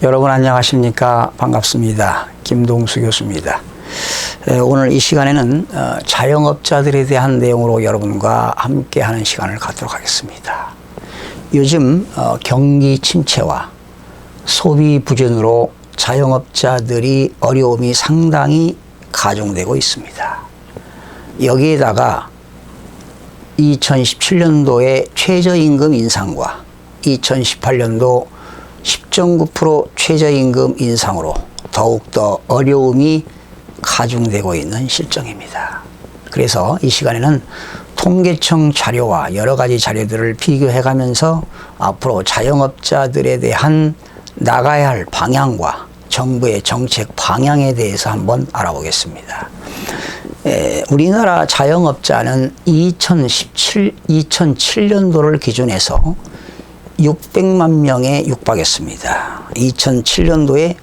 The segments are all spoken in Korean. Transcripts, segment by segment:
여러분 안녕하십니까? 반갑습니다. 김동수 교수입니다. 오늘 이 시간에는 자영업자들에 대한 내용으로 여러분과 함께하는 시간을 갖도록 하겠습니다. 요즘 경기 침체와 소비 부진으로 자영업자들이 어려움이 상당히 가중되고 있습니다. 여기에다가 2017년도의 최저임금 인상과 2018년도 10.9% 최저임금 인상으로 더욱더 어려움이 가중되고 있는 실정입니다. 그래서 이 시간에는 통계청 자료와 여러 가지 자료들을 비교해 가면서 앞으로 자영업자들에 대한 나가야 할 방향과 정부의 정책 방향에 대해서 한번 알아보겠습니다. 우리나라 자영업자는 2007년도를 기준해서 600만 명에 육박했습니다. 2007년도에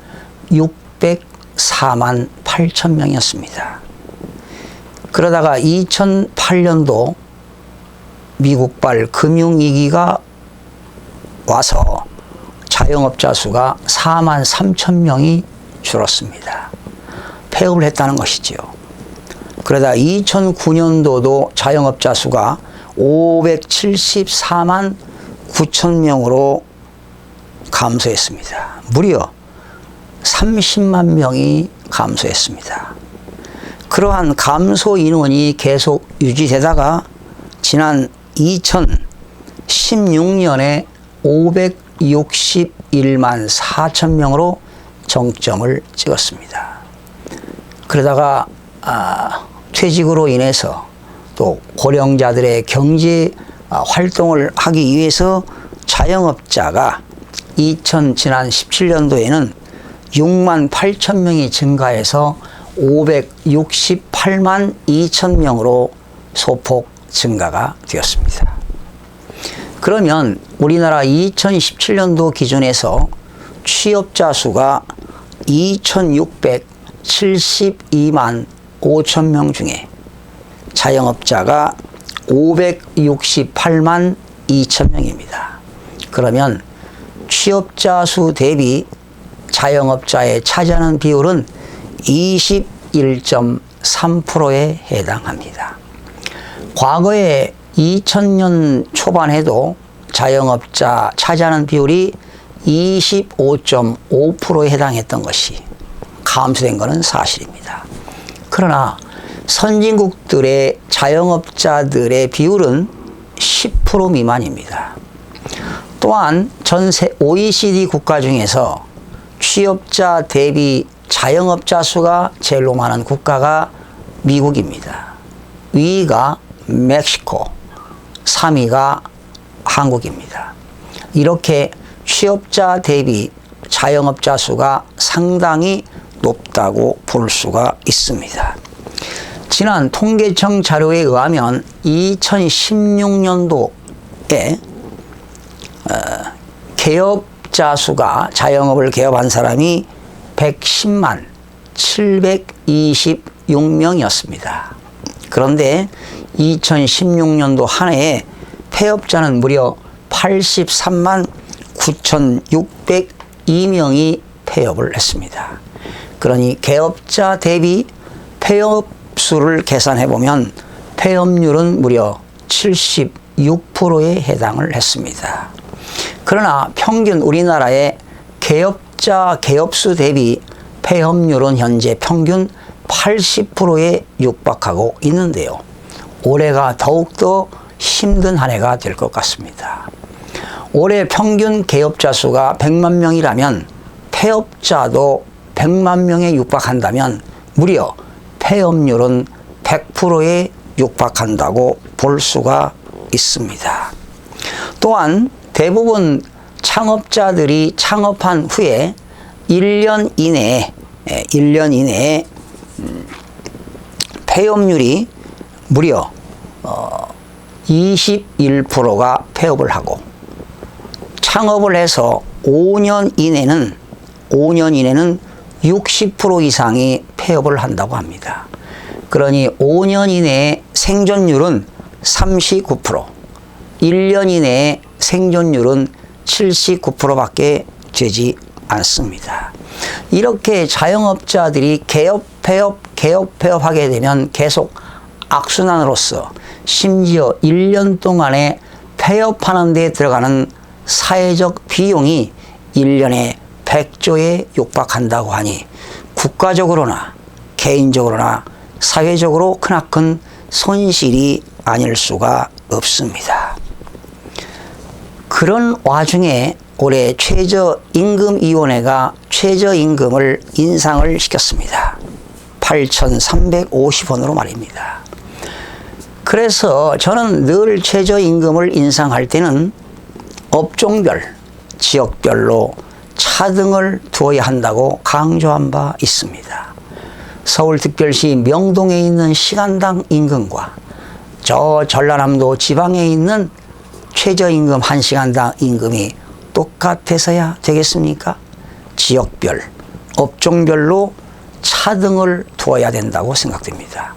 604만 8천 명이었습니다. 그러다가 2008년도 미국발 금융위기가 와서 자영업자 수가 4만 3천 명이 줄었습니다. 폐업을 했다는 것이지요. 그러다 2009년도도 자영업자 수가 574만 9천 명으로 감소했습니다. 무려 30만 명이 감소했습니다. 그러한 감소 인원이 계속 유지되다가 지난 2016년에 561만 4천 명으로 정점을 찍었습니다. 그러다가 퇴직으로 인해서 또 고령자들의 경제 활동을 하기 위해서 자영업자가 지난 17년도에는 6만 8천 명이 증가해서 568만 2천 명으로 소폭 증가가 되었습니다. 그러면 우리나라 2017년도 기준에서 취업자 수가 2,672만 5천 명 중에 자영업자가 568만 2천 명입니다. 그러면 취업자 수 대비 자영업자의 차지하는 비율은 21.3%에 해당합니다. 과거에 2000년 초반에도 자영업자 차지하는 비율이 25.5%에 해당했던 것이 감소된 것은 사실입니다. 그러나 선진국들의 자영업자들의 비율은 10% 미만입니다. 또한 전세 OECD 국가 중에서 취업자 대비 자영업자 수가 제일 많은 국가가 미국입니다. 2위가 멕시코, 3위가 한국입니다. 이렇게 취업자 대비 자영업자 수가 상당히 높다고 볼 수가 있습니다. 지난 통계청 자료에 의하면 2016년도에 개업자 수가 자영업을 개업한 사람이 110만 726명이었습니다. 그런데 2016년도 한 해에 폐업자는 무려 83만 9,602명이 폐업을 했습니다. 그러니 개업자 대비 폐업 수를 계산해 보면 폐업률은 무려 76%에 해당을 했습니다. 그러나 평균 우리나라의 개업자 개업수 대비 폐업률은 현재 평균 80%에 육박하고 있는데요. 올해가 더욱더 힘든 한 해가 될 것 같습니다. 올해 평균 개업자 수가 100만 명이라면 폐업자도 100만 명에 육박한다면 무려 폐업률은 100%에 육박한다고 볼 수가 있습니다. 또한 대부분 창업자들이 창업한 후에 1년 이내에 폐업률이 무려 21%가 폐업을 하고 창업을 해서 5년 이내는 60% 이상이 폐업을 한다고 합니다. 그러니 5년 이내에 생존율은 39%, 1년 이내에 생존율은 79%밖에 되지 않습니다. 이렇게 자영업자들이 개업, 폐업하게 되면 계속 악순환으로서 심지어 1년 동안에 폐업하는 데 들어가는 사회적 비용이 1년에 100조에 육박한다고 하니 국가적으로나 개인적으로나 사회적으로 크나큰 손실이 아닐 수가 없습니다. 그런 와중에 올해 최저임금위원회가 최저임금을 인상을 시켰습니다. 8,350원으로 말입니다. 그래서 저는 늘 최저임금을 인상할 때는 업종별, 지역별로 차등을 두어야 한다고 강조한 바 있습니다. 서울특별시 명동에 있는 시간당 임금과 저 전라남도 지방에 있는 최저임금 1시간당 임금이 똑같아서야 되겠습니까? 지역별, 업종별로 차등을 두어야 된다고 생각됩니다.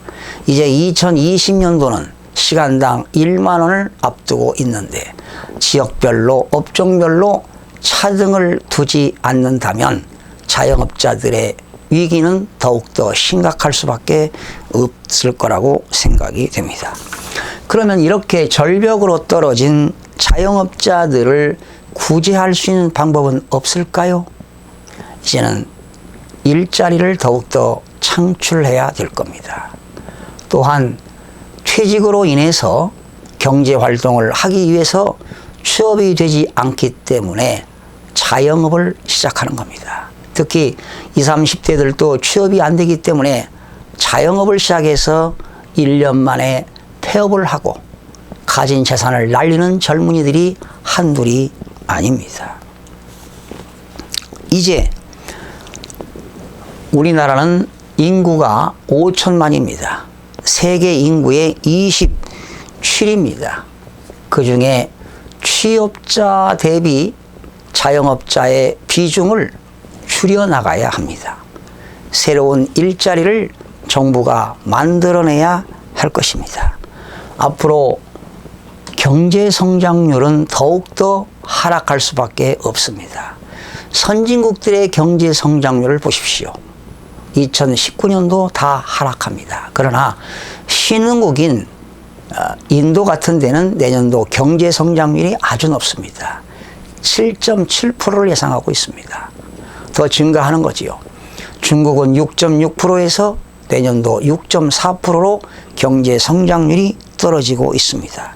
이제 2020년도는 시간당 1만 원을 앞두고 있는데 지역별로, 업종별로 차등을 두지 않는다면 자영업자들의 위기는 더욱더 심각할 수밖에 없을 거라고 생각이 됩니다. 그러면 이렇게 절벽으로 떨어진 자영업자들을 구제할 수 있는 방법은 없을까요? 이제는 일자리를 더욱더 창출해야 될 겁니다. 또한 퇴직으로 인해서 경제활동을 하기 위해서 취업이 되지 않기 때문에 자영업을 시작하는 겁니다. 특히 20, 30대들도 취업이 안 되기 때문에 자영업을 시작해서 1년 만에 폐업을 하고 가진 재산을 날리는 젊은이들이 한둘이 아닙니다. 이제 우리나라는 인구가 5천만입니다. 세계 인구의 27위입니다. 그 중에 취업자 대비 자영업자의 비중을 줄여나가야 합니다. 새로운 일자리를 정부가 만들어내야 할 것입니다. 앞으로 경제 성장률은 더욱더 하락할 수밖에 없습니다. 선진국들의 경제 성장률을 보십시오. 2019년도 다 하락합니다. 그러나 신흥국인 인도 같은 데는 내년도 경제 성장률이 아주 높습니다. 7.7%를 예상하고 있습니다. 더 증가하는 거지요. 중국은 6.6%에서 내년도 6.4%로 경제 성장률이 떨어지고 있습니다.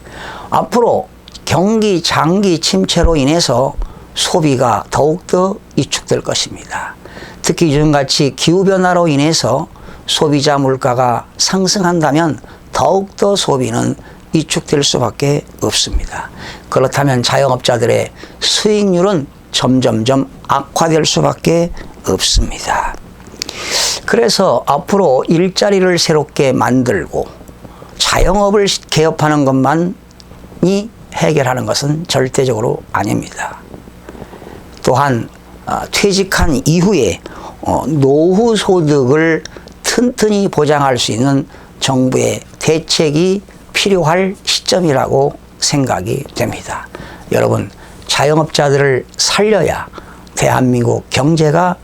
앞으로 경기 장기 침체로 인해서 소비가 더욱더 위축될 것입니다. 특히 요즘같이 기후변화로 인해서 소비자 물가가 상승한다면 더욱더 소비는 위축될 수밖에 없습니다. 그렇다면 자영업자들의 수익률은 점점점 악화될 수밖에 없습니다. 그래서 앞으로 일자리를 새롭게 만들고 자영업을 개업하는 것만이 해결하는 것은 절대적으로 아닙니다. 또한 퇴직한 이후에 노후 소득을 튼튼히 보장할 수 있는 정부의 대책이 필요할 시점이라고 생각이 됩니다. 여러분, 자영업자들을 살려야 대한민국 경제가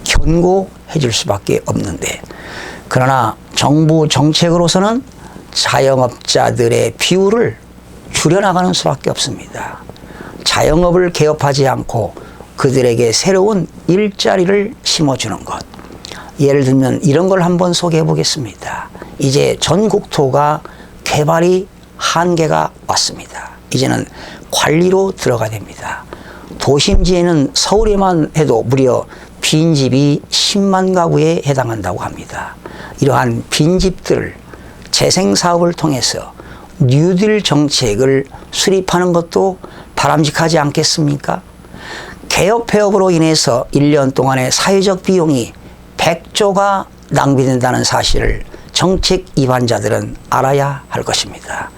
견고해질 수밖에 없는데, 그러나 정부 정책으로서는 자영업자들의 비율을 줄여나가는 수밖에 없습니다. 자영업을 개업하지 않고 그들에게 새로운 일자리를 심어주는 것. 예를 들면 이런 걸 한번 소개해 보겠습니다. 이제 전 국토가 개발이 한계가 왔습니다. 이제는 관리로 들어가야 됩니다. 도심지에는 서울에만 해도 무려 빈집이 10만 가구에 해당한다고 합니다. 이러한 빈집들을 재생사업을 통해서 뉴딜 정책을 수립하는 것도 바람직하지 않겠습니까? 개업 폐업으로 인해서 1년 동안의 사회적 비용이 100조가 낭비된다는 사실을 정책 위반자들은 알아야 할 것입니다.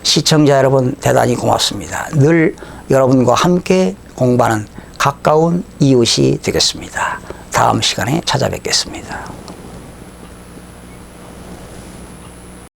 시청자 여러분, 대단히 고맙습니다. 늘 여러분과 함께 공부하는 가까운 이웃이 되겠습니다. 다음 시간에 찾아뵙겠습니다.